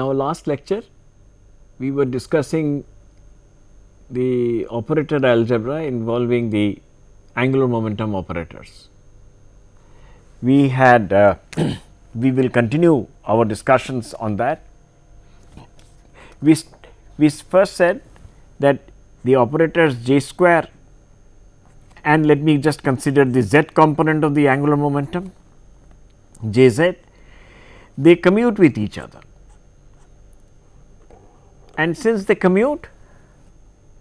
our last lecture, we were discussing the operator algebra involving the angular momentum operators. We had we will continue our discussions on that. We first said that the operators j square, and let me just consider the z component of the angular momentum j z, they commute with each other, and since they commute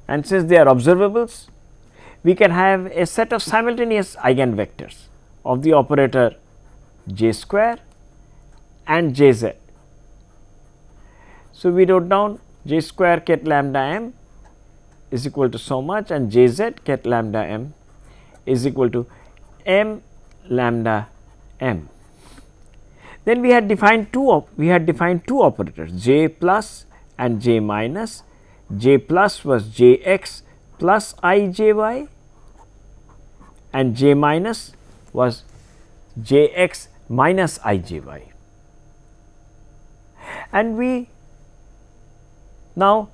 and since they are observables, we can have a set of simultaneous eigenvectors of the operator j square and j z. So, we wrote down j square ket lambda m is equal to so much and j z ket lambda m is equal to m lambda m. Then we had defined two operators j plus and j minus. J plus was j x plus I j y and j minus was j x minus I j y. And we now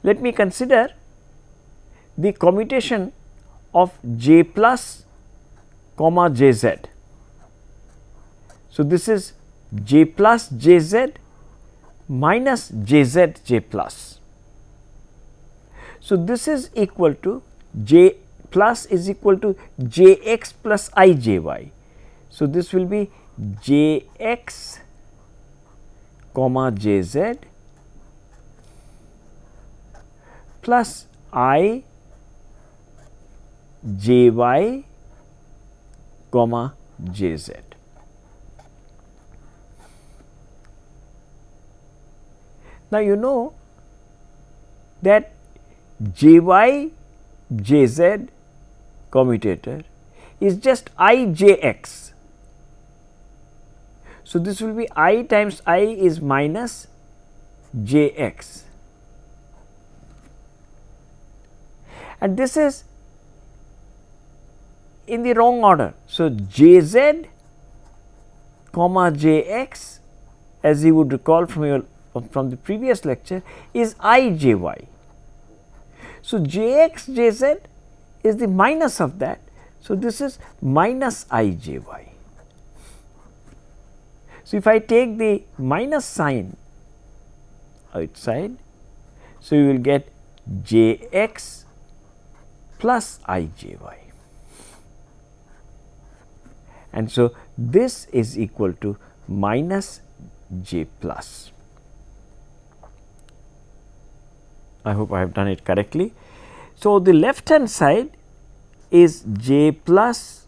let me consider the commutation of j plus comma j z. So, this is j plus j z minus j z j plus. So, this is equal to j plus is equal to j x plus I j y. So, this will be j x comma j z plus I j y comma j z. Now, you know that j y j z commutator is just I j x. So, this will be I times I is minus j x, and this is in the wrong order. So, j z comma j x, as you would recall from the previous lecture, is I j y. So, j x j z is the minus of that. So, this is minus I j y. So, if I take the minus sign outside, so you will get j x plus I j y, and so this is equal to minus j plus. I hope I have done it correctly. So, the left hand side is j plus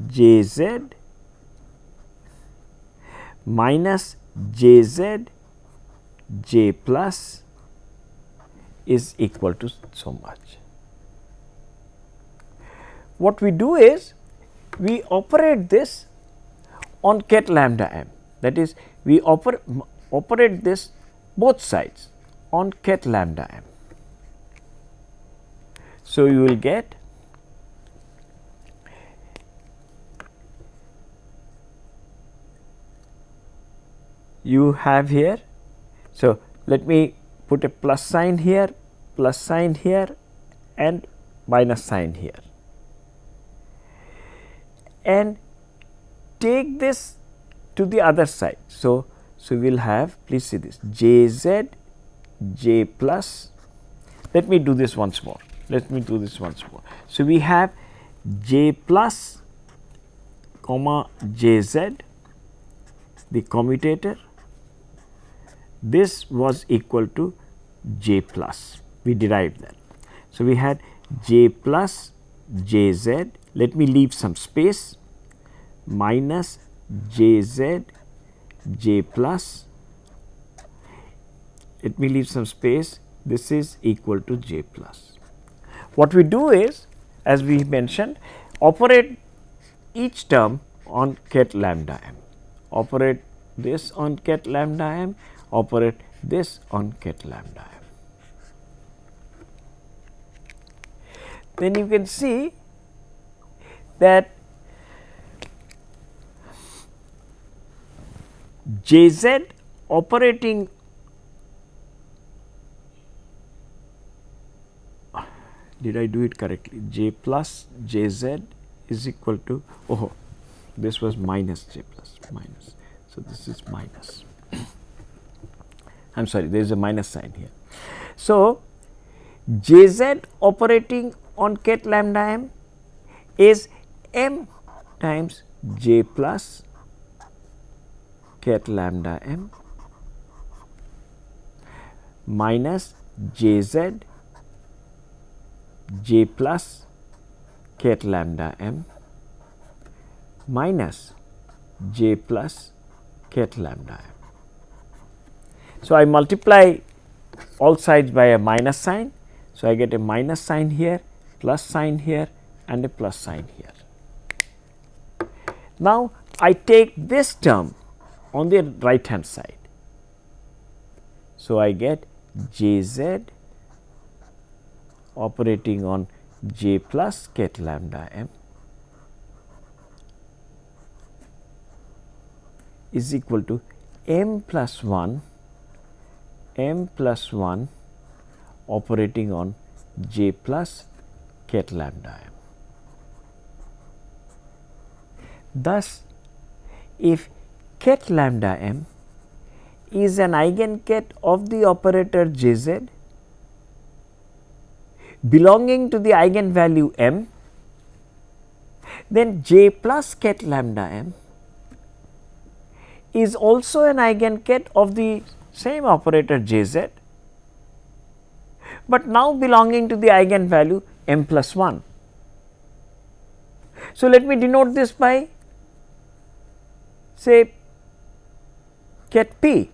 j z minus j z j plus is equal to so much. What we do is we operate this on ket lambda m, that is we operate this both sides on ket lambda m. So, you will get you have here. So, let me put a plus sign here and minus sign here, and take this to the other side. So, we will have, please see this, j z j plus. Let me do this once more. So, we have j plus comma j z, the commutator. This was equal to j plus, we derived that. So, we had j plus j z, let me leave some space, minus j z j plus, let me leave some space, this is equal to j plus. What we do is, as we mentioned, operate each term on ket lambda m, operate this on ket lambda m, operate this on ket lambda m. Then you can see that j z operating did I do it correctly? J plus Jz is equal to, oh, this was minus J plus minus. So, this is minus. I am sorry, there is a minus sign here. So, Jz operating on ket lambda m is m times J plus ket lambda m minus Jz J plus ket lambda m minus J plus ket lambda m. So, I multiply all sides by a minus sign. So, I get a minus sign here, plus sign here and a plus sign here. Now, I take this term on the right hand side. So, I get Jz operating on J plus ket lambda m is equal to m plus 1 operating on J plus ket lambda m. Thus, if ket lambda m is an eigenket of the operator Jz belonging to the eigenvalue m, then J plus ket lambda m is also an eigenket of the same operator Jz, but now belonging to the eigenvalue m plus 1. So, let me denote this by say ket p.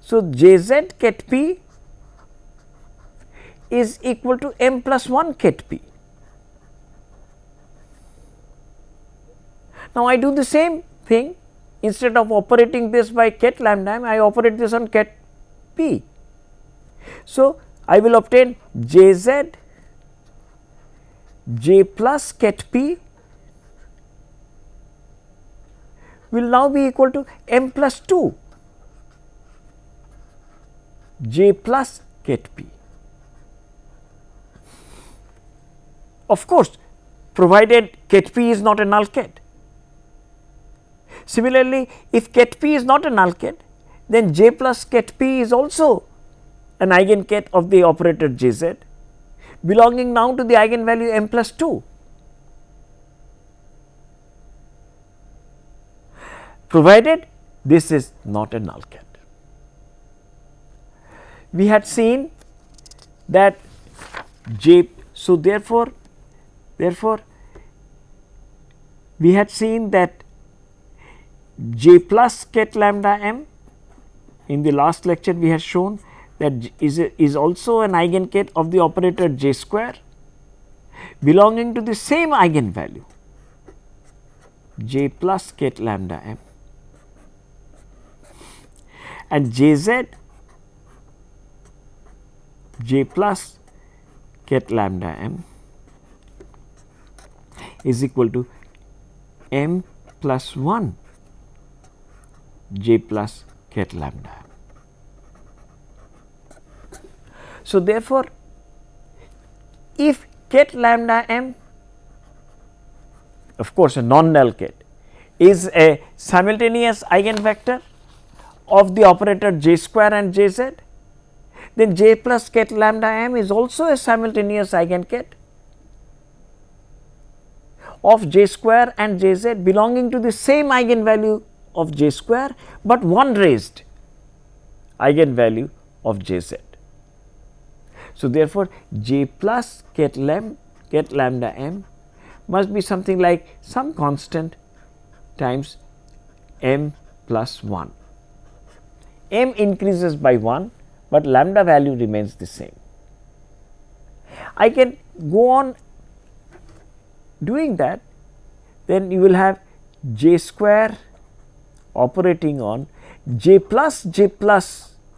So, Jz ket p is equal to m plus 1 ket p. Now, I do the same thing, instead of operating this by ket lambda m, I operate this on ket p. So, I will obtain Jz J plus ket p will now be equal to m plus 2 J plus ket p. Of course, provided ket p is not a null ket. Similarly, if ket p is not a null ket, then J plus ket p is also an eigenket of the operator Jz belonging now to the eigenvalue m plus 2. Provided this is not a null ket. We had seen that J, so therefore, we had seen that J plus ket lambda m, in the last lecture we had shown that is also an eigenket of the operator J square belonging to the same eigenvalue J plus ket lambda m, and Jz J plus ket lambda m is equal to m plus 1 J plus ket lambda. So, therefore, if ket lambda m, of course, a non-null ket, is a simultaneous eigenvector of the operator J square and Jz, then J plus ket lambda m is also a simultaneous eigenket of J square and Jz belonging to the same eigenvalue of J square, but 1 raised eigenvalue of Jz. So, therefore, J plus ket lambda m must be something like some constant times m plus 1. M increases by 1, but lambda value remains the same. I can go on doing that, then you will have J square operating on J plus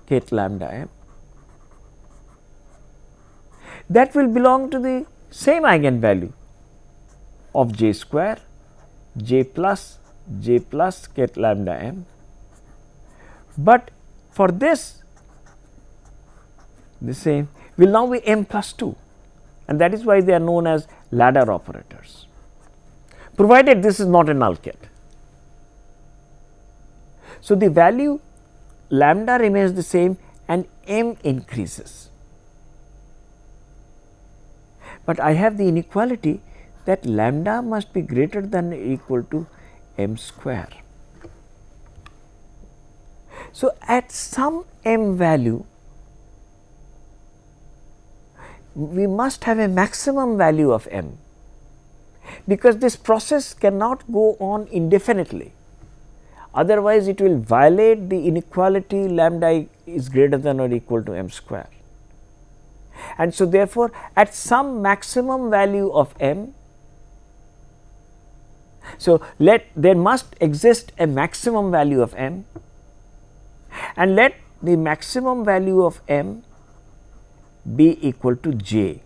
ket lambda m, that will belong to the same eigenvalue of J square, J plus ket lambda m, but for this the same will now be m plus 2, and that is why they are known as ladder operators, provided this is not a null ket. So, the value lambda remains the same and m increases, but I have the inequality that lambda must be greater than or equal to m square. So, at some m value we must have a maximum value of m, because this process cannot go on indefinitely, otherwise it will violate the inequality lambda is greater than or equal to m square. And so, therefore, at some maximum value of m, so there must exist a maximum value of m, and let the maximum value of m be equal to j.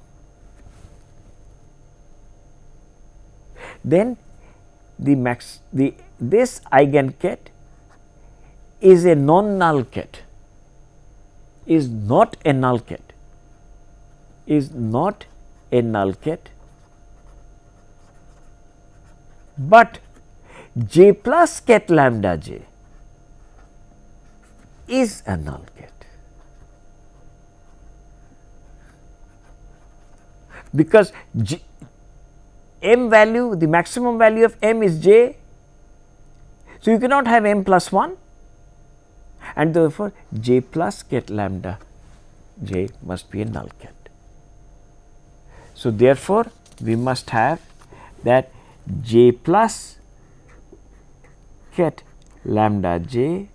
Then this eigenket is a non-null ket, is not a null ket, but j plus ket lambda j is a null ket, because m value, the maximum value of m is j. So, you cannot have m plus 1, and therefore, j plus ket lambda j must be a null ket. So, therefore, we must have that j plus ket lambda j,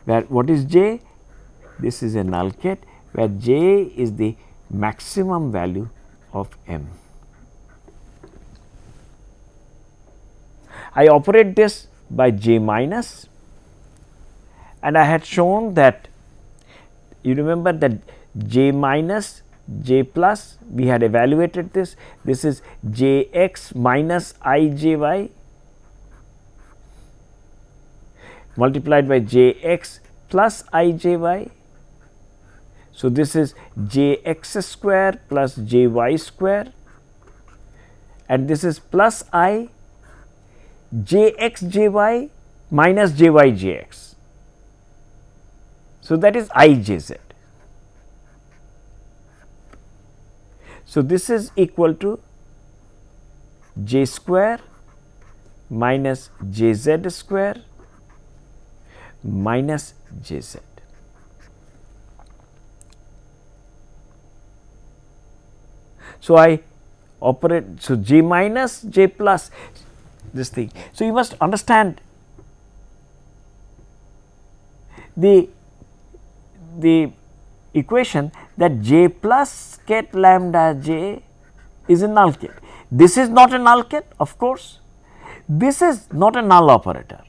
where what is j? This is a null ket, where j is the maximum value of m. I operate this by j minus, and I had shown that, you remember that j minus j plus, we had evaluated this. This is j x minus I j y multiplied by j x plus I j y. So, this is j x square plus j y square, and this is plus I j x j y minus j y j x. So, that is I j z. So, this is equal to j square minus j z square minus j z. So, I operate, so j minus j plus this thing. So, you must understand the equation that j plus ket lambda j is a null ket. This is not a null ket, of course. This is not a null operator,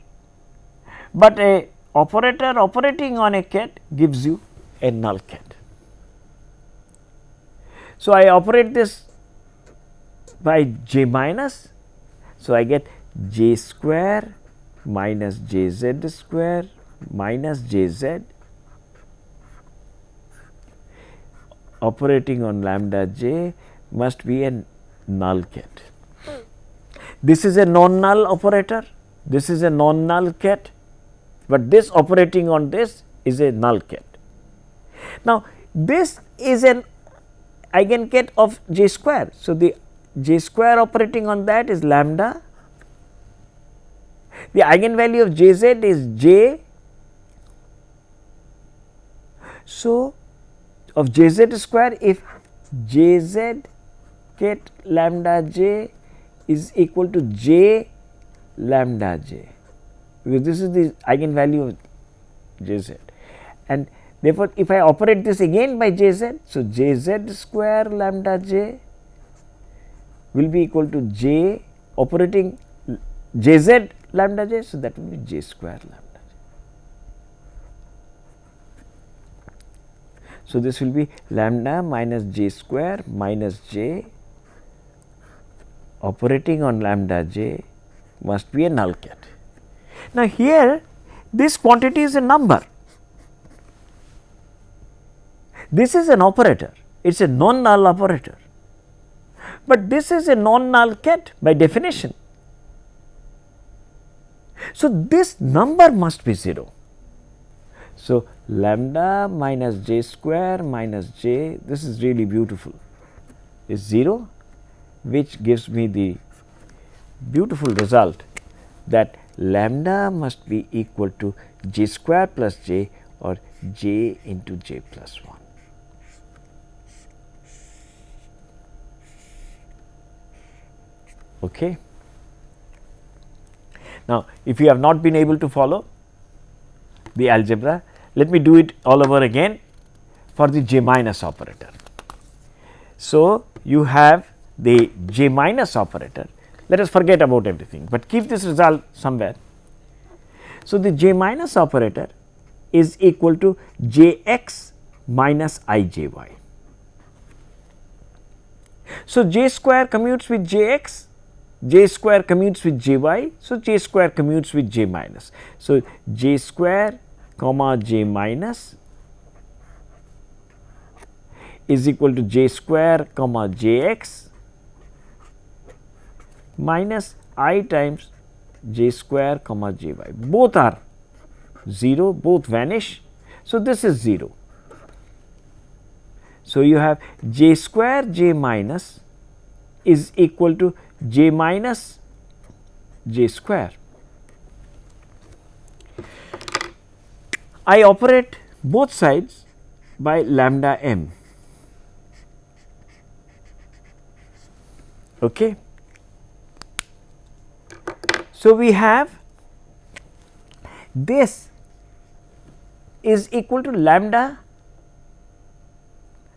but a operator operating on a ket gives you a null ket. So, I operate this by j minus. So, I get j square minus j z square minus j z operating on lambda j must be a null ket. This is a non-null operator, this is a non-null ket, but this operating on this is a null ket. Now, this is an eigenket of j square. So, the j square operating on that is lambda, the eigenvalue of j z is j. So, of j z square, if j z ket lambda j is equal to j lambda j, because this is the eigenvalue of j z, and therefore, if I operate this again by j z, so j z square lambda j will be equal to j operating j z lambda j. So, that will be j square lambda j. So, this will be lambda minus j square minus j operating on lambda j must be a null ket. Now, here this quantity is a number. This is an operator, it is a non-null operator, but this is a non-null ket by definition. So, this number must be 0. So, lambda minus j square minus j, this is really beautiful, is 0, which gives me the beautiful result that lambda must be equal to j square plus j or j into j plus 1. Okay. Now, if you have not been able to follow the algebra, let me do it all over again for the j minus operator. So, you have the j minus operator, let us forget about everything, but keep this result somewhere. So, the j minus operator is equal to j x minus I j y. So, j square commutes with j x, j square commutes with j y. So, j square commutes with j minus. So, j square comma j minus is equal to j square comma j x minus I times j square comma j y. Both are 0, both vanish. So, this is 0. So, you have j square j minus is equal to j minus j square. I operate both sides by lambda m. Okay. So, we have this is equal to lambda.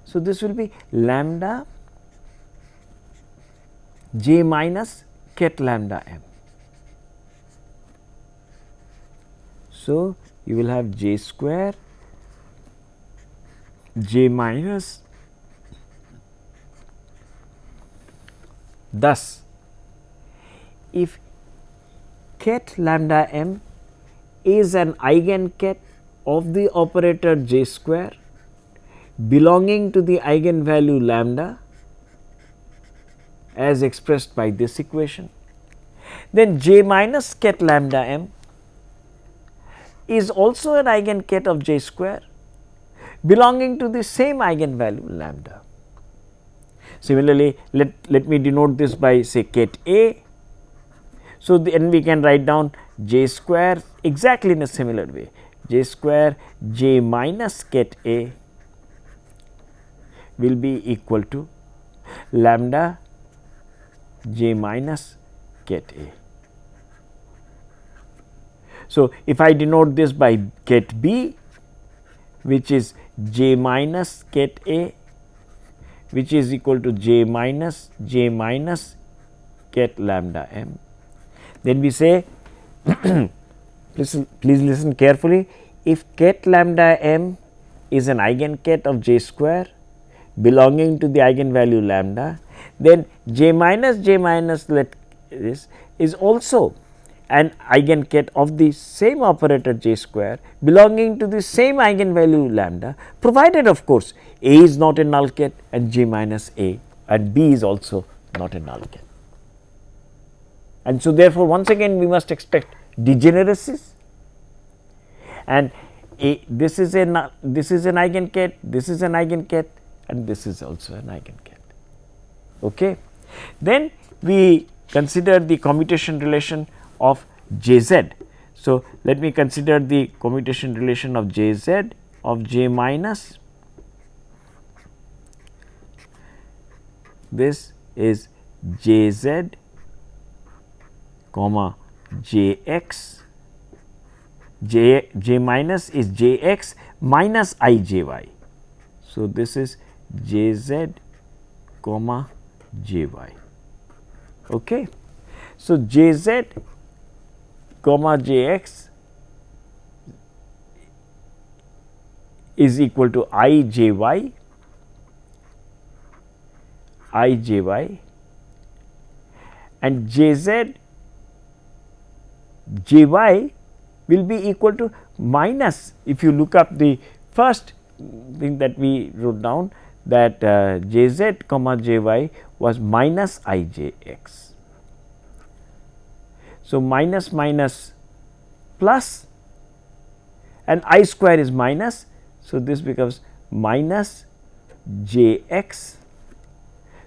So, this will be lambda j minus ket lambda m. So, you will have j square j minus, thus if ket lambda m is an eigenket of the operator j square belonging to the eigenvalue lambda as expressed by this equation, then j minus ket lambda m is also an eigenket of j square belonging to the same eigenvalue lambda. Similarly, let me denote this by say ket A. So, then we can write down j square exactly in a similar way, j square j minus ket A will be equal to lambda j minus ket A. So, if I denote this by ket B, which is j minus ket A, which is equal to j minus ket lambda m, then we say please listen carefully, if ket lambda m is an eigenket of j square belonging to the eigenvalue lambda, then j minus let this is also an eigenket of the same operator j square belonging to the same eigenvalue lambda, provided of course A is not a null ket and j minus A and B is also not a null ket. And so, therefore, once again we must expect degeneracies, and this is an eigenket, this is an eigenket, and this is also an eigenket. Okay. Then we consider the commutation relation of Jz. So, let me consider the commutation relation of Jz of j minus, this is Jz comma Jx, j minus is Jx minus Ijy. So, this is Jz comma Jy. Okay. So, Jz comma Jx is equal to Ijy and Jz Jy will be equal to minus, if you look up the first thing that we wrote down, that Jz comma Jy was minus Ijx. So, minus minus plus and I square is minus. So, this becomes minus Jx.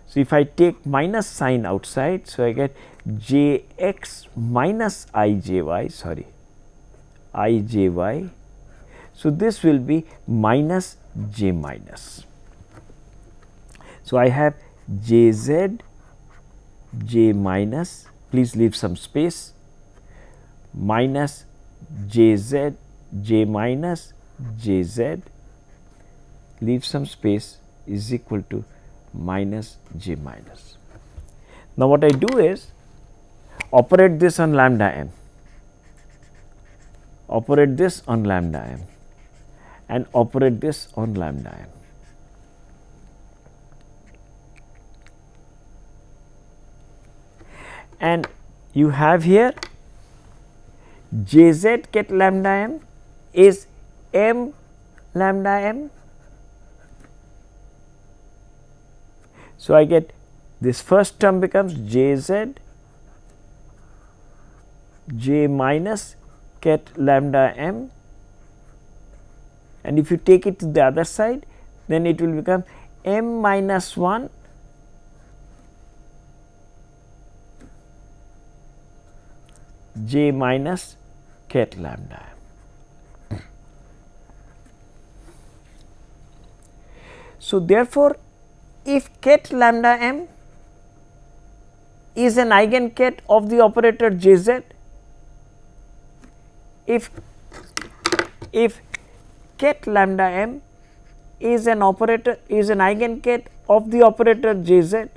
So, if I take minus sign outside, so I get Jx minus Ijy, sorry, Ijy. So, this will be minus J minus. So, I have Jz J minus, please leave some space, minus Jz J minus Jz, leave some space, is equal to minus J minus. Now, what I do is operate this on lambda m, operate this on lambda m, and operate this on lambda m. And you have here Jz ket lambda m is m lambda m. So, I get this first term becomes Jz J minus ket lambda m, and if you take it to the other side, then it will become m minus 1 J minus ket lambda m. So, therefore, if ket lambda m is an eigenket of the operator Jz, if ket lambda m is an eigenket of the operator Jz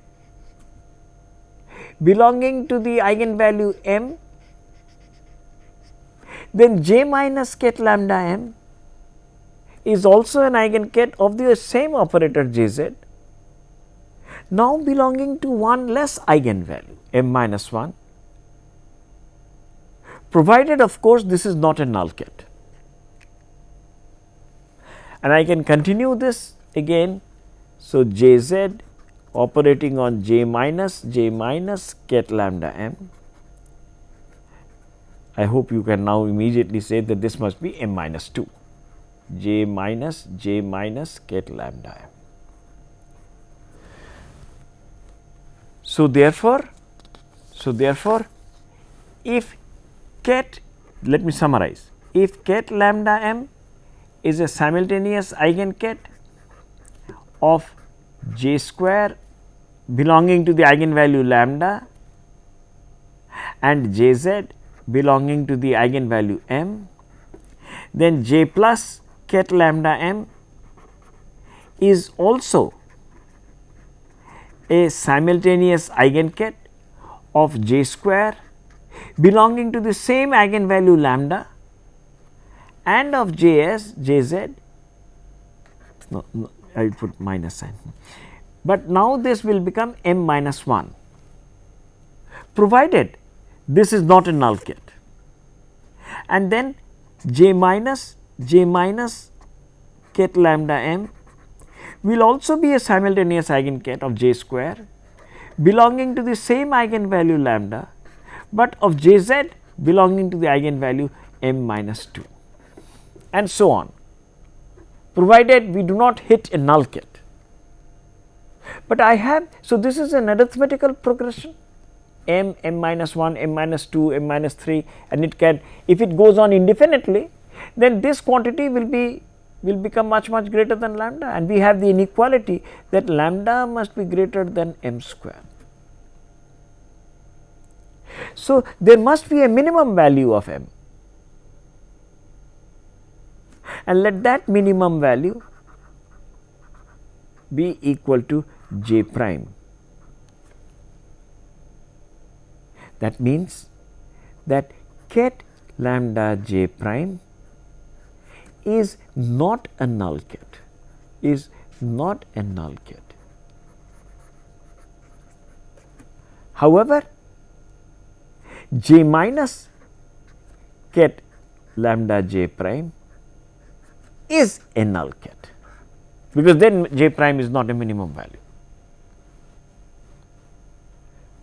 belonging to the eigenvalue m, then J minus ket lambda m is also an eigenket of the same operator Jz, now belonging to one less eigenvalue m minus 1, provided of course this is not a null ket. And I can continue this again. So, Jz operating on J minus ket lambda m. I hope you can now immediately say that this must be m minus 2, J minus ket lambda m. So, therefore, if ket, let me summarize, if ket lambda m is a simultaneous eigenket of J square belonging to the eigenvalue lambda and Jz belonging to the eigenvalue m, then J plus ket lambda m is also a simultaneous eigenket of J square belonging to the same eigenvalue lambda and of Jz, no, I will put minus sign, but now this will become m minus 1, provided this is not a null ket, and then J minus ket lambda m will also be a simultaneous eigenket of J square belonging to the same eigenvalue lambda, but of Jz belonging to the eigenvalue m minus 2, and so on, provided we do not hit a null ket. But I have, so this is an arithmetical progression, m minus 1, m minus 2, m minus 3, and it can, if it goes on indefinitely, then this quantity will become much greater than lambda, and we have the inequality that lambda must be greater than m square. So, there must be a minimum value of m, and let that minimum value be equal to J prime. That means that ket lambda J prime is not a null ket, is not a null ket. However, J minus ket lambda J prime is a null ket. because then j prime is not a minimum value.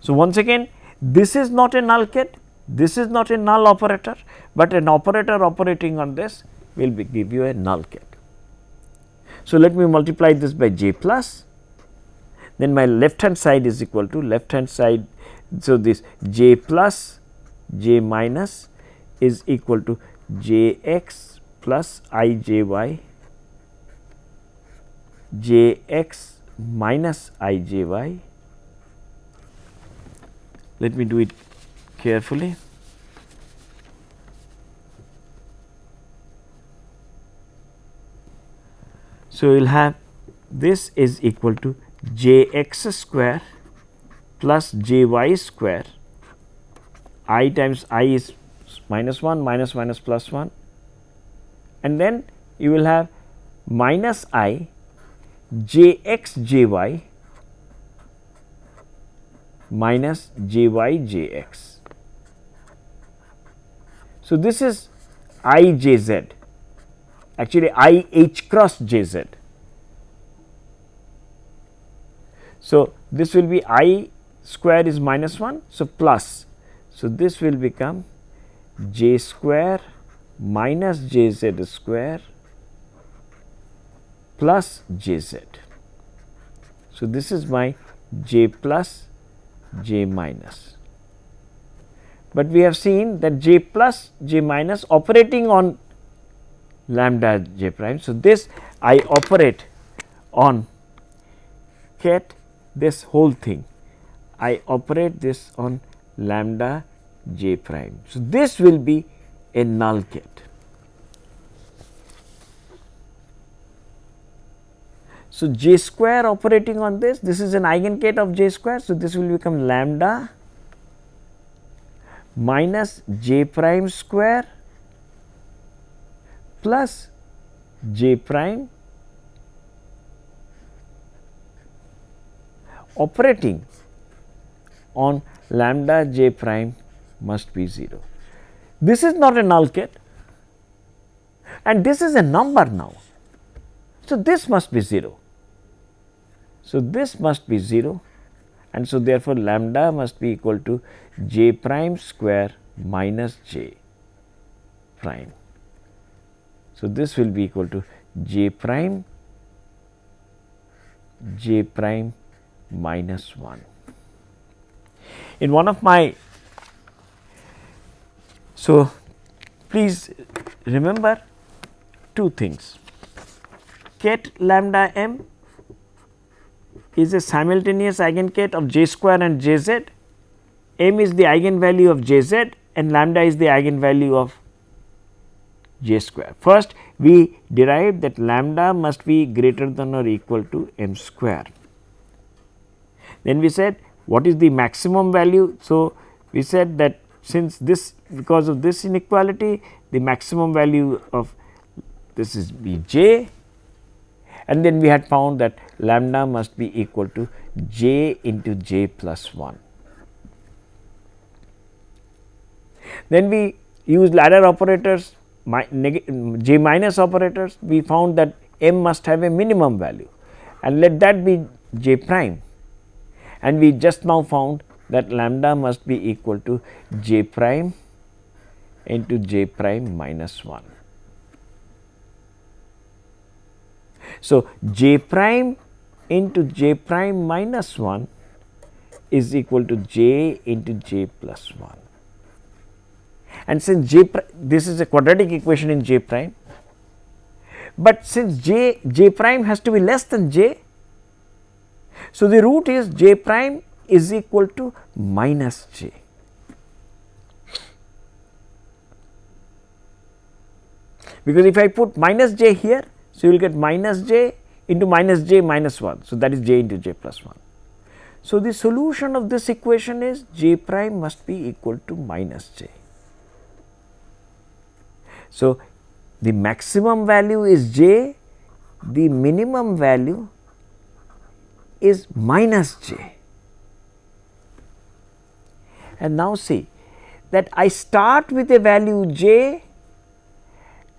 So, once again this is not a null ket, this is not a null operator, but an operator operating on this will give you a null ket. So, let me multiply this by j plus, then my left hand side is equal to left hand side. So, this j plus j minus is equal to j x plus I j y, j x minus I j y. Let me do it carefully. So, you will have this is equal to j x square plus j y square, I times I is minus 1 minus minus plus 1, and then you will have minus I j x j y minus j y j x. So, this is I j z, actually I h cross j z. So, this will be I square is minus 1. So, plus. So, this will become j square minus j z square plus j z. So, this is my j plus j minus, but we have seen that j plus j minus operating on lambda j prime. So, this I operate on ket this whole thing, I operate this on lambda j prime. So, this will be a null ket. So, j square operating on this is an eigenket of j square. So, this will become lambda minus j prime square plus j prime operating on lambda j prime must be 0. This is not a null ket and this is a number now. So, this must be 0. So, this must be 0 and so therefore, lambda must be equal to j prime square minus j prime. So, this will be equal to j prime minus 1. In one of my, so please remember two things. Ket lambda m is a simultaneous eigenket of j square and j z. M is the eigenvalue of j z and lambda is the eigenvalue of j square. First, we derived that lambda must be greater than or equal to m square. Then we said what is the maximum value. So, we said that since this, because of this inequality, the maximum value of this is be j, and then we had found that lambda must be equal to j into j plus 1. Then we used ladder operators, j minus operators. We found that m must have a minimum value and let that be j prime, and we just now found that lambda must be equal to j prime into j prime minus 1. So, j prime into j prime minus 1 is equal to j into j plus 1, and since this is a quadratic equation in j prime, but since j prime has to be less than j. So, the root is j prime is equal to minus j. Because if I put minus j here, so you will get minus j into minus j minus 1. So, that is j into j plus 1. So, the solution of this equation is j prime must be equal to minus j. So, the maximum value is j, the minimum value is minus j. And now see that I start with a value j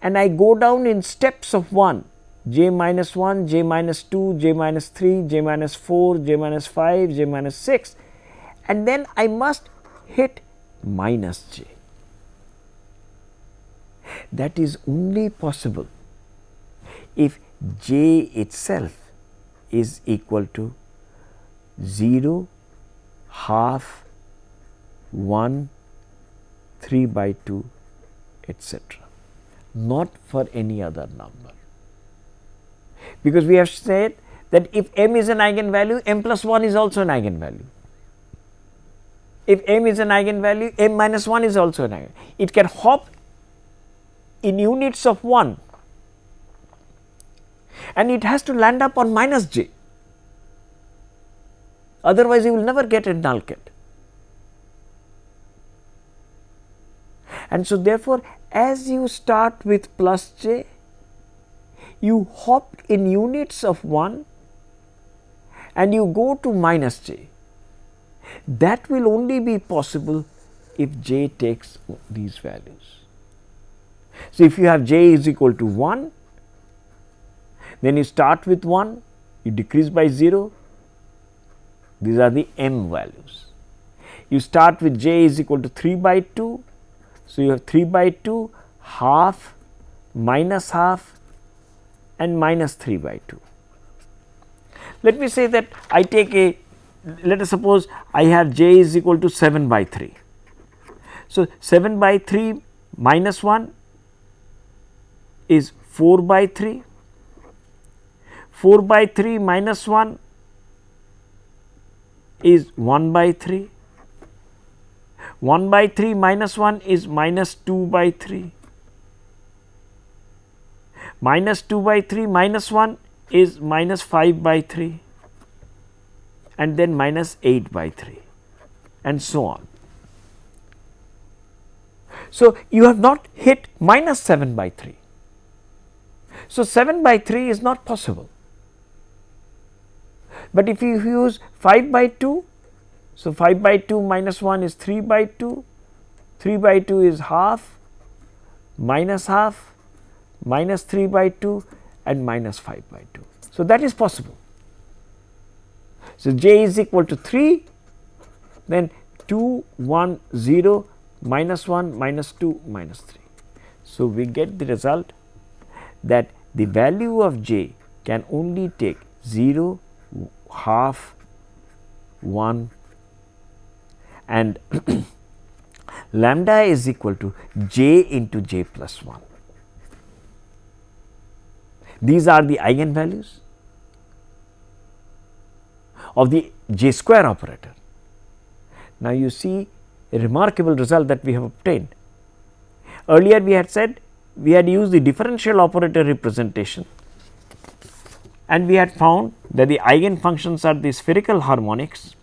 and I go down in steps of 1. j minus 1, j minus 2, j minus 3, j minus 4, j minus 5, j minus 6, and then I must hit minus j. That is only possible if j itself is equal to 0, half, 1, 3 by 2, etc., not for any other number. Because we have said that if m is an eigenvalue, m plus 1 is also an eigenvalue. If m is an eigenvalue, m minus 1 is also an eigenvalue. It can hop in units of 1, and it has to land up on minus j, otherwise you will never get a null ket. And so therefore, as you start with plus j, you hop in units of 1 and you go to minus j. That will only be possible if j takes these values. So, if you have j is equal to 1, then you start with 1, you decrease by 0, these are the m values. You start with j is equal to 3 by 2, so you have 3 by 2, half, minus half, and minus 3 by 2. Let me say that I take a, let us suppose I have j is equal to 7 by 3. So, 7 by 3 minus 1 is 4 by 3, 4 by 3 minus 1 is 1 by 3, 1 by 3 minus 1 is minus 2 by 3, minus 2 by 3 minus 1 is minus 5 by 3, and then minus 8 by 3, and so on. So, you have not hit minus 7 by 3. So, 7 by 3 is not possible, but if you use 5 by 2, so 5 by 2 minus 1 is 3 by 2, 3 by 2 is half, minus half, minus 3 by 2, and minus 5 by 2. So, that is possible. So, j is equal to 3, then 2, 1, 0, minus 1, minus 2, minus 3. So, we get the result that the value of j can only take 0, half, 1, and lambda is equal to j into j plus 1. These are the eigenvalues of the j square operator. Now, you see a remarkable result that we have obtained. Earlier we had said we had used the differential operator representation, and we had found that the eigenfunctions are the spherical harmonics,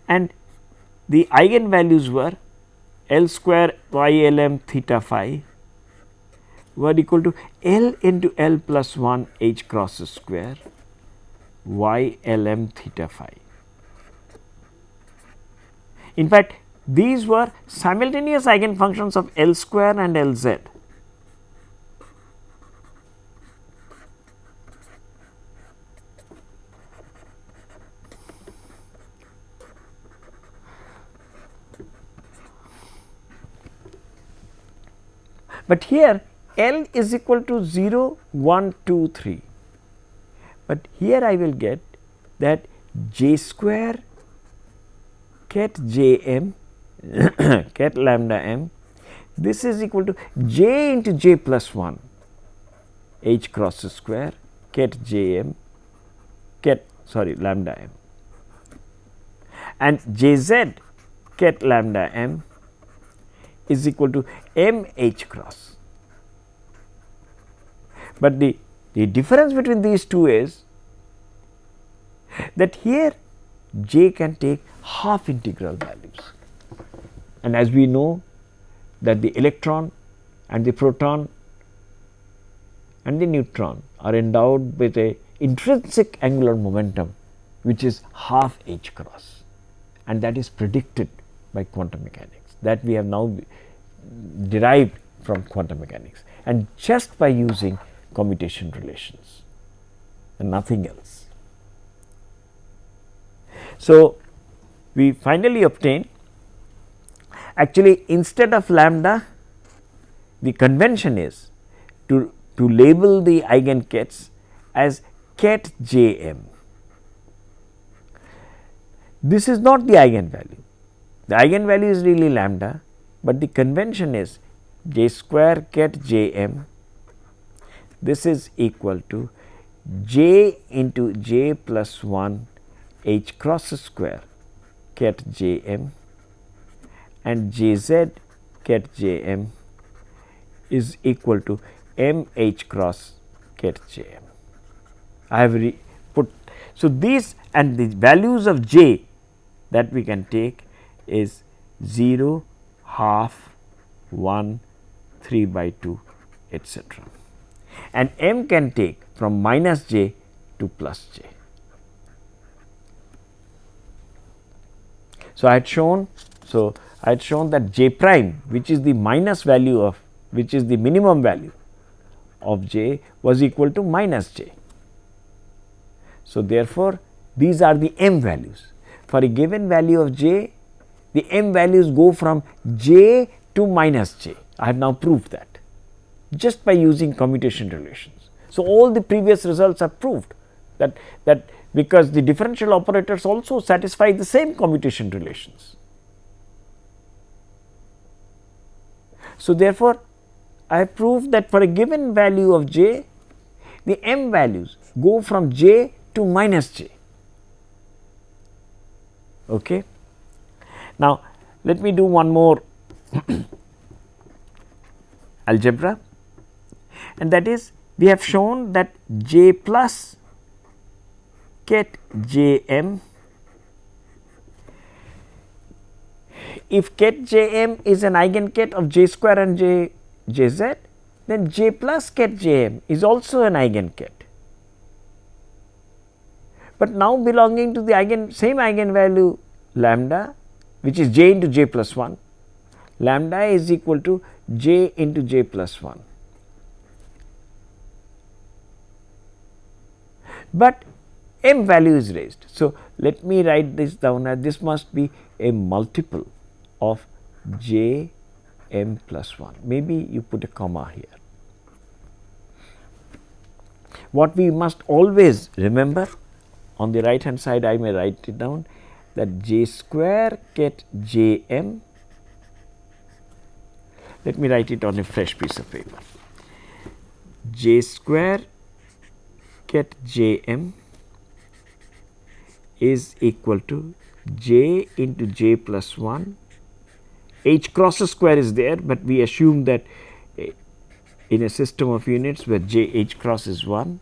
and the eigenvalues were L square y L m theta phi were equal to L into L plus 1 h cross square y L m theta phi. In fact, these were simultaneous eigenfunctions of L square and L z. But here L is equal to 0, 1, 2, 3, but here I will get that j square ket j m ket lambda m, this is equal to j into j plus 1 h cross square ket j m ket lambda m, and j z ket lambda m is equal to m h cross. But the difference between these two is that here j can take half integral values, and as we know that the electron and the proton and the neutron are endowed with a intrinsic angular momentum which is half h cross, and that is predicted by quantum mechanics, that we have now derived from quantum mechanics. and just by using commutation relations and nothing else. So, we finally obtain, actually instead of lambda, the convention is to label the eigenkets as ket Jm. This is not the eigenvalue. The eigenvalue is really lambda, but the convention is j square ket Jm. This is equal to j into j plus 1 h cross square ket Jm, and jz ket Jm is equal to m h cross ket Jm. I have put, so these and the values of j that we can take is 0, half, 1, 3 by 2, etc. And m can take from minus j to plus j. So, I had shown that j prime, which is the minus value of, which is the minimum value of j, was equal to minus j. So, therefore, these are the m values. For a given value of j, the m values go from j to minus j. I have now proved that just by using commutation relations. So, all the previous results are proved that because the differential operators also satisfy the same commutation relations. So, therefore, I have proved that for a given value of j, the m values go from j to minus j. Okay. Now, let me do one more algebra, and that is, we have shown that j plus ket Jm, if ket Jm is an eigenket of j square and jz, then j plus ket Jm is also an eigenket, but now belonging to the same eigenvalue lambda, which is j into j plus 1, lambda is equal to j into j plus 1. But m value is raised. So, let me write this down as this must be a multiple of j m plus 1. Maybe you put a comma here. What we must always remember, on the right hand side I may write it down, that j square ket j m, let me write it on a fresh piece of paper, j square ket j m is equal to j into j plus 1, h cross square is there, but we assume that in a system of units where j h cross is 1,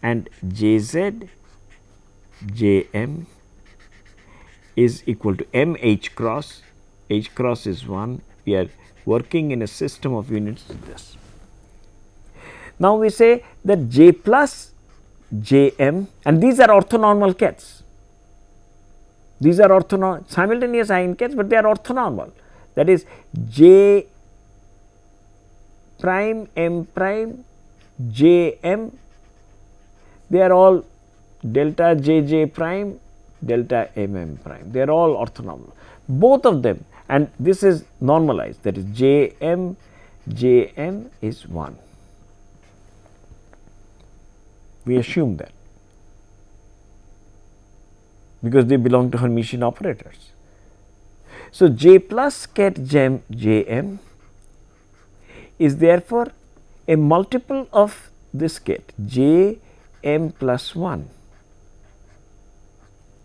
and j z j m is equal to m h cross is 1, we are working in a system of units with this. Now, we say that j plus j m, and these are orthonormal kets, these are simultaneous eigenkets, but they are orthonormal, that is j prime m prime j m, they are all delta j j prime delta m m prime, they are all orthonormal, both of them, and this is normalized, that is j m is 1. We assume that because they belong to Hermitian operators. So, j plus ket j m is therefore a multiple of this ket j m plus 1.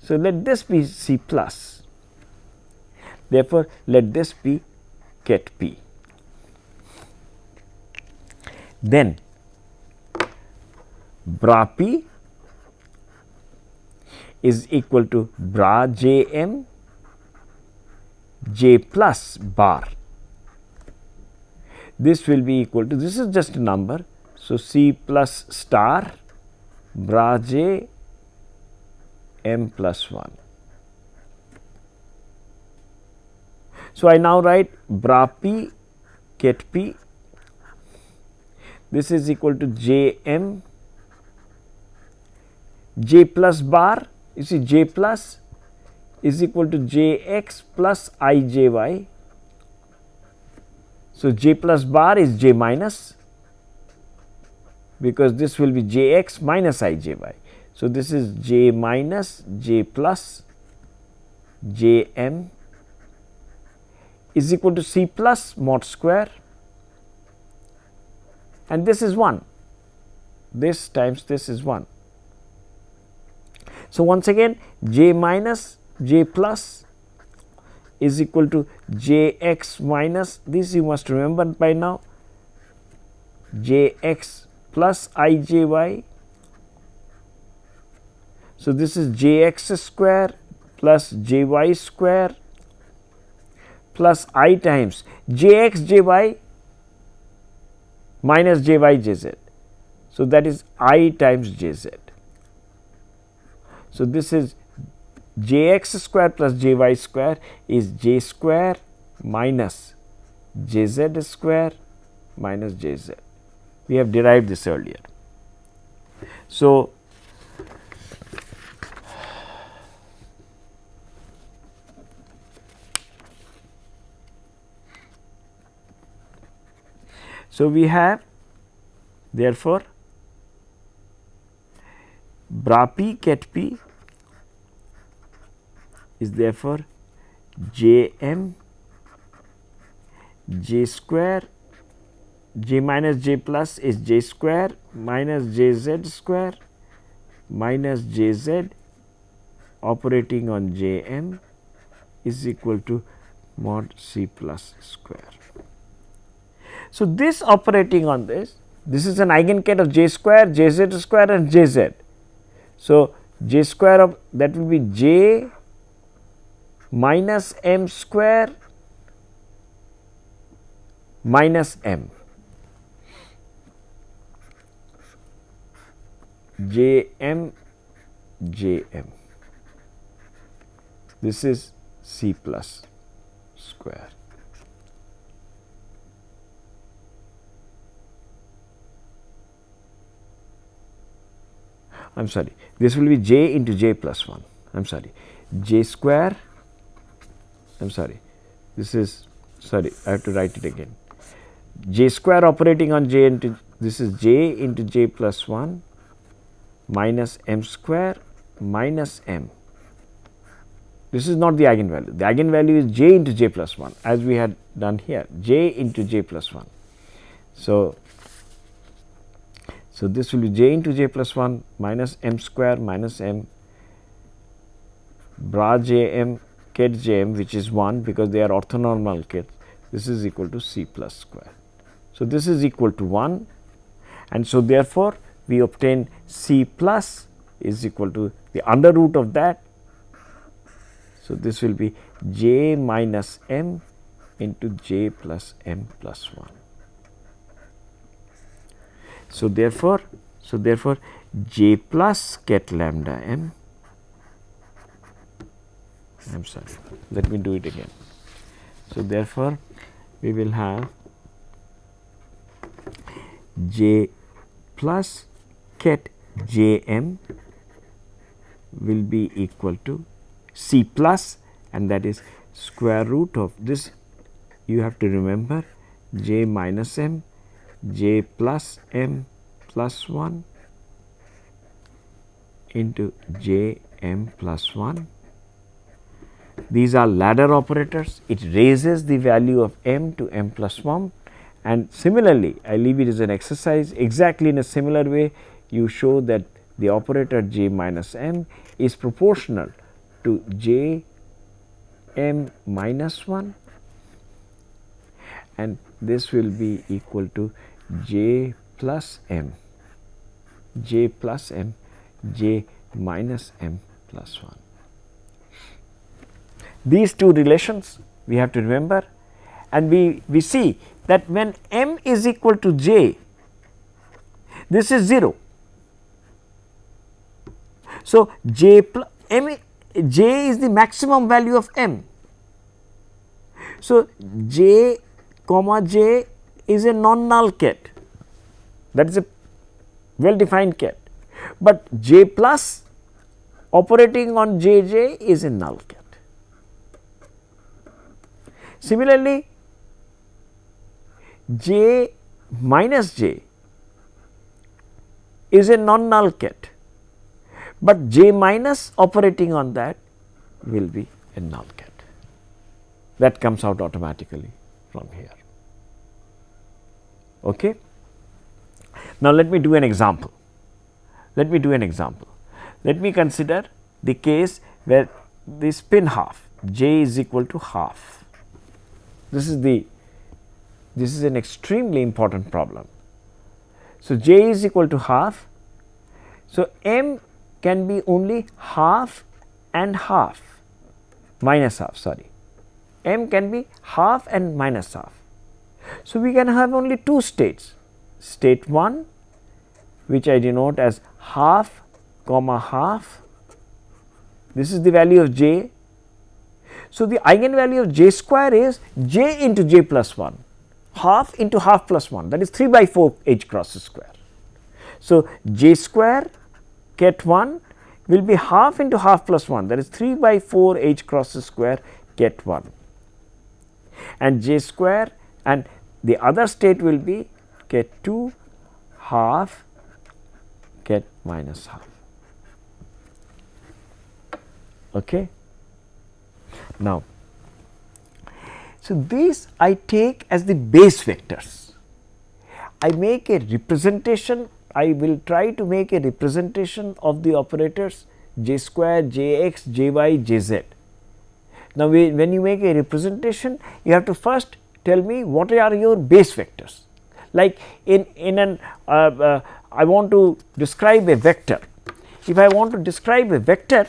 So, let this be C plus, therefore, let this be ket p. Then bra p is equal to bra j m j plus bar. This will be equal to, this is just a number. So, C plus star bra j m plus 1. So, I now write bra p ket p this is equal to j m, j plus bar, you see j plus is equal to j x plus I j y. So, j plus bar is j minus, because this will be j x minus I j y. So, this is j minus j plus j m is equal to c plus mod square, and this is 1, this times this is 1. So, once again j minus j plus is equal to j x minus, this you must remember by now, j x plus I j y. So, this is j x square plus j y square plus I times j x j y minus j y j z. So, that is I times j z. So, this is j x square plus j y square is j square minus j z square minus j z. We have derived this earlier. So, we have therefore bra p ket p is therefore j m j square, j minus j plus is j square minus j z square minus j z operating on j m is equal to mod c plus square. So, this operating on this is an eigenket of j square, j z square and j z. So, j square of that will be j minus m square minus m, j m j m, this is c plus square. I am sorry, this will be j into j plus 1, I am sorry, j square, I am sorry, this is sorry, I have to write it again, j square operating on j into, this is j into j plus 1 minus m square minus m. This is not the eigenvalue, the eigenvalue is j into j plus 1 as we had done here, j into j plus 1. So, this will be j into j plus 1 minus m square minus m bra j m ket j m, which is 1 because they are orthonormal kets, this is equal to c plus square. So, this is equal to 1, and so therefore, we obtain c plus is equal to the under root of that. So, this will be j minus m into j plus m plus 1. So, therefore, j plus ket lambda m, I am sorry, let me do it again. So, therefore, we will have j plus ket j m will be equal to c plus, and that is square root of this, you have to remember j minus m j plus m plus 1 into j m plus 1. These are ladder operators, it raises the value of m to m plus 1, and similarly I leave it as an exercise. Exactly in a similar way, you show that the operator j minus m is proportional to j m minus 1, and this will be equal to j plus m, j plus m, j minus m plus 1. These two relations we have to remember, and we see that when m is equal to j, this is 0. So, j is the maximum value of m. So, j comma j is a non null ket. that is a well defined ket, but J plus operating on J j is a null ket. Similarly, J minus J is a non null ket, but J minus operating on that will be a null ket. That comes out automatically from here. Okay. Now, let me do an example. Let me consider the case where the spin half j is equal to half. This is an extremely important problem. So, j is equal to half. So, m can be only half and half minus half, sorry, m can be half and minus half. So, we can have only two states, state 1 which I denote as half comma half, this is the value of j. So, the eigenvalue of j square is j into j plus 1, half into half plus 1, that is 3 by 4 h cross square. So, j square ket 1 will be half into half plus 1, that is 3 by 4 h cross square ket 1, and j square, and the other state will be ket 2 half ket minus half. Okay. Now, so these I take as the base vectors. I make a representation, I will try to make a representation of the operators j square, jx, jy, jz. Now, when you make a representation, you have to first tell me what are your base vectors. Like in an I want to describe a vector. If I want to describe a vector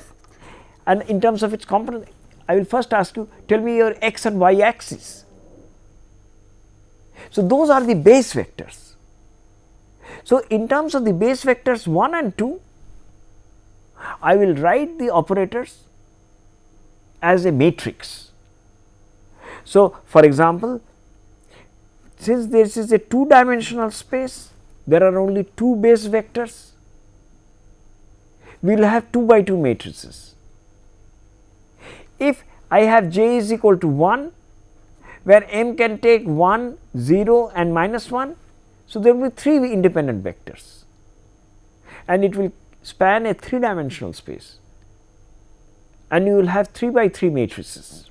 and in terms of its component, I will first ask you, tell me your x and y axis. So, those are the base vectors. So, in terms of the base vectors 1 and 2, I will write the operators as a matrix. So, for example, since this is a 2-dimensional space, there are only 2 base vectors, we will have 2 by 2 matrices. If I have j is equal to 1, where m can take 1, 0 and minus 1, so there will be 3 independent vectors and it will span a 3-dimensional space, and you will have 3 by 3 matrices.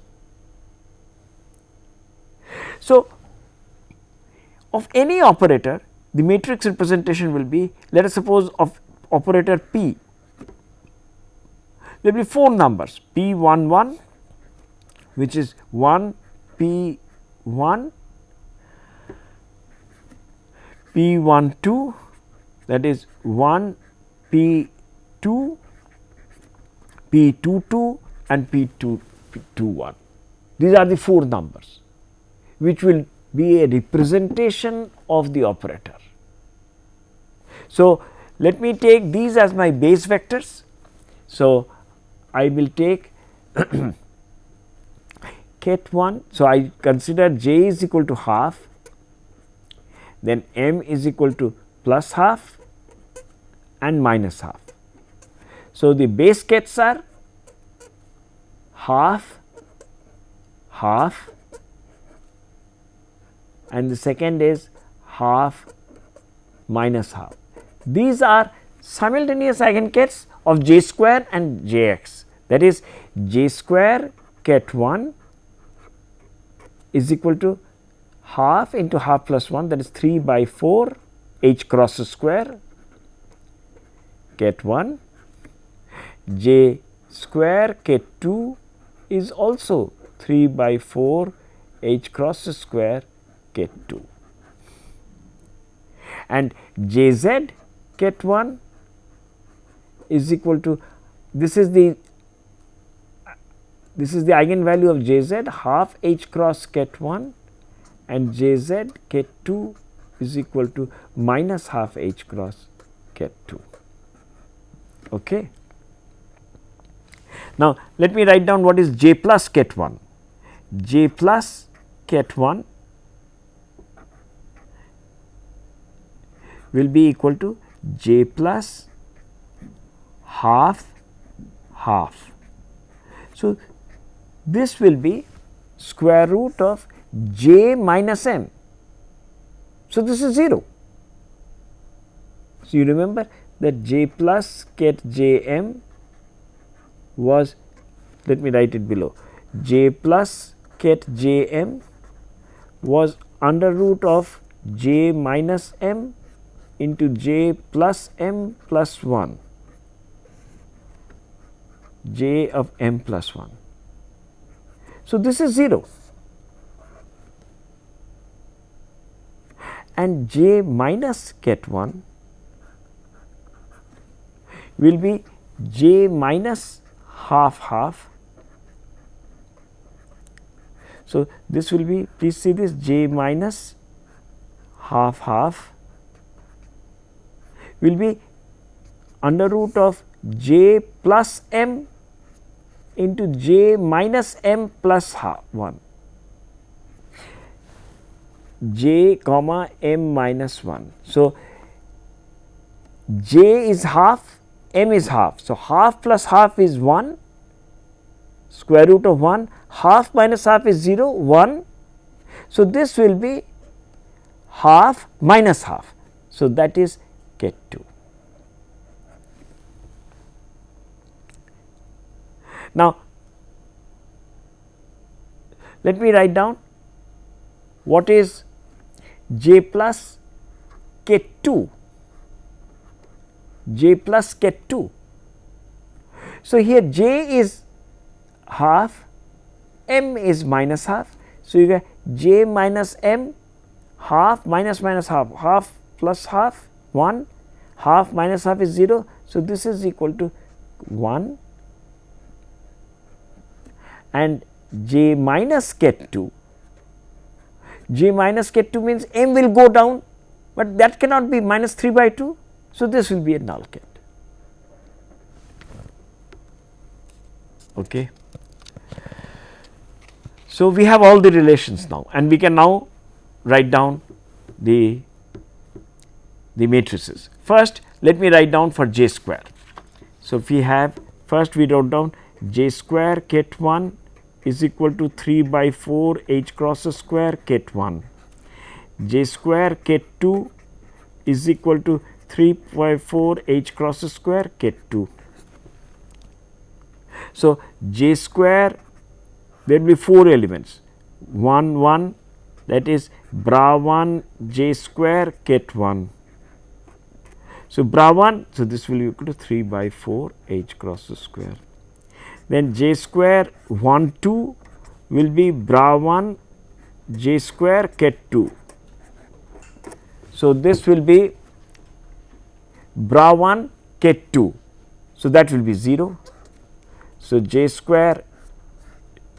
So, of any operator, the matrix representation will be, let us suppose of operator p, there will be 4 numbers p 1 1, which is 1 p 1, p 1 2, that is 1 p 2, p 2 2 and p 2 1. These are the 4 numbers which will be a representation of the operator. So, let me take these as my base vectors. So, I will take ket 1. So, I consider j is equal to half, then m is equal to plus half and minus half. So, the base kets are half, half, and the second is half minus half. These are simultaneous eigenkets of j square and jx, that is j square ket 1 is equal to half into half plus 1, that is 3 by 4 h cross square ket 1, j square ket 2 is also 3 by 4 h cross square ket 2, and jz ket 1 is equal to, this is the eigenvalue of jz, half h cross ket 1, and jz ket 2 is equal to minus half h cross ket 2. Okay. Now, let me write down what is j plus ket 1. J plus ket 1 will be equal to j plus half half. So, this will be square root of j minus m. So, this is 0. So, you remember that j plus ket j m was, let me write it below, j plus ket j m was under root of j minus m into j plus m plus 1, j of m plus 1. So, this is 0 and j minus ket 1 will be j minus half half. So, this will be, please see this, j minus half half will be under root of j plus m into j minus m plus 1, j comma m minus 1. So, j is half, m is half. So, half plus half is 1, square root of 1, half minus half is 0, 1. So, this will be half minus half. So, that is ket 2. Now, let me write down what is j plus ket 2, j plus ket 2. So, here j is half, m is minus half. So, you get j minus m, half minus minus half, half plus half 1, half minus half is 0. So, this is equal to 1 and j minus ket 2, j minus ket 2 means m will go down, but that cannot be minus 3 by 2. So, this will be a null ket. Okay. So, we have all the relations now and we can now write down the matrices. First, let me write down for j square. So, if we have, first we wrote down j square ket 1 is equal to 3 by 4 h cross square ket 1, j square ket 2 is equal to 3 by 4 h cross square ket 2. So, j square, there will be 4 elements, 1 1, that is bra 1 j square ket 1. So, bra 1, so this will be equal to 3 by 4 h cross square. Then j square 1 2 will be bra 1 j square ket 2. So, this will be bra 1 ket 2. So, that will be 0. So, j square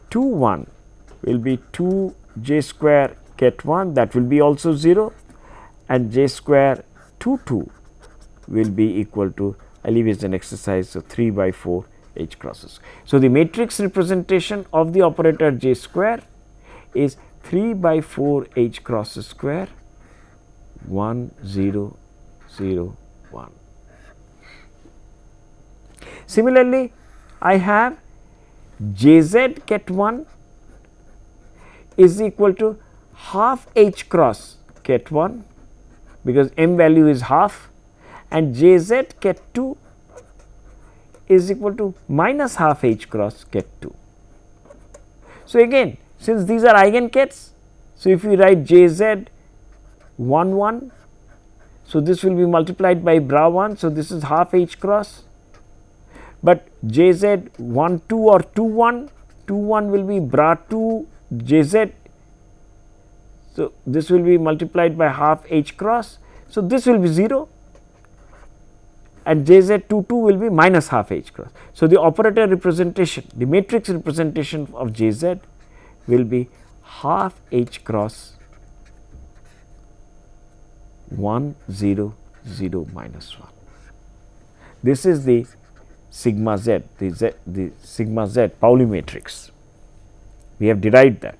2 1 will be 2 j square ket 1, that will be also 0, and j square 2 2 will be equal to, I leave it as an exercise. So, 3 by 4 h crosses. So, the matrix representation of the operator j square is 3 by 4 h cross square 1 0 0 1. Similarly, I have jz ket 1 is equal to half h cross ket 1, because m value is half, and jz ket 2 is equal to minus half h cross ket 2. So, again, since these are eigenkets, so if we write jz 1 1, so this will be multiplied by bra 1. So, this is half h cross, but jz 1 2 or 2 1, 2 1 will be bra 2 jz. So, this will be multiplied by half h cross. So, this will be 0 and jz 2 2 will be minus half h cross. So, the operator representation, the matrix representation of jz will be half h cross 1 0 0 minus 1. This is the sigma z, the sigma z Pauli matrix. We have derived that.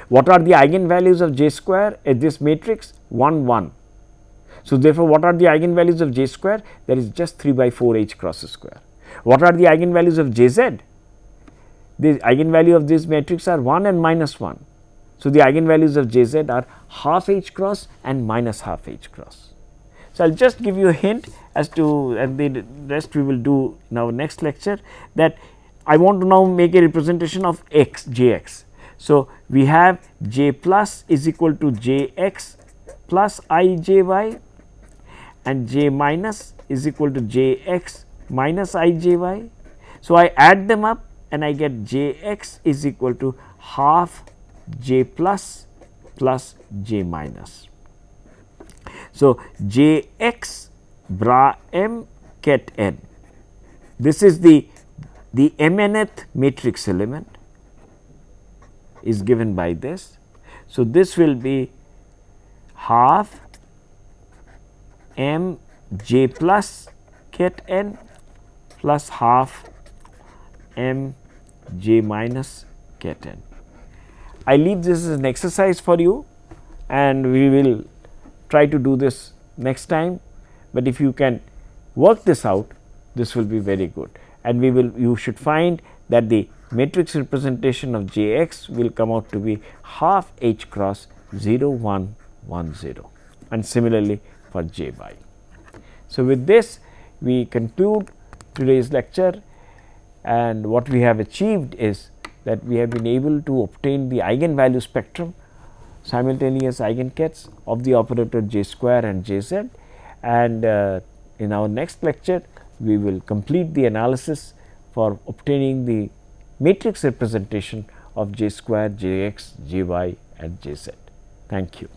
What are the eigenvalues of j square at this matrix? 1 1. So, therefore, what are the eigenvalues of J square? That is just 3 by 4 H cross square. What are the eigenvalues of Jz? The eigenvalue of this matrix are 1 and minus 1. So, the eigenvalues of Jz are half H cross and minus half H cross. So, I will just give you a hint as to, and the rest we will do in our next lecture, that I want to now make a representation of x, Jx. So, we have J plus is equal to Jx plus Ijy and J minus is equal to Jx minus Ijy. So, I add them up and I get Jx is equal to half J plus plus J minus. So, Jx bra m ket n, this is the mnth matrix element is given by this. So, this will be half m j plus ket n plus half m j minus ket n. I leave this as an exercise for you and we will try to do this next time, but if you can work this out, this will be very good, and you should find that the matrix representation of Jx will come out to be half H cross 0 1 1 0, and similarly for Jy. So, with this we conclude today's lecture, and what we have achieved is that we have been able to obtain the eigenvalue spectrum, simultaneous eigenkets of the operator J square and Jz, and in our next lecture we will complete the analysis for obtaining the matrix representation of J square, Jx, Jy and Jz. Thank you.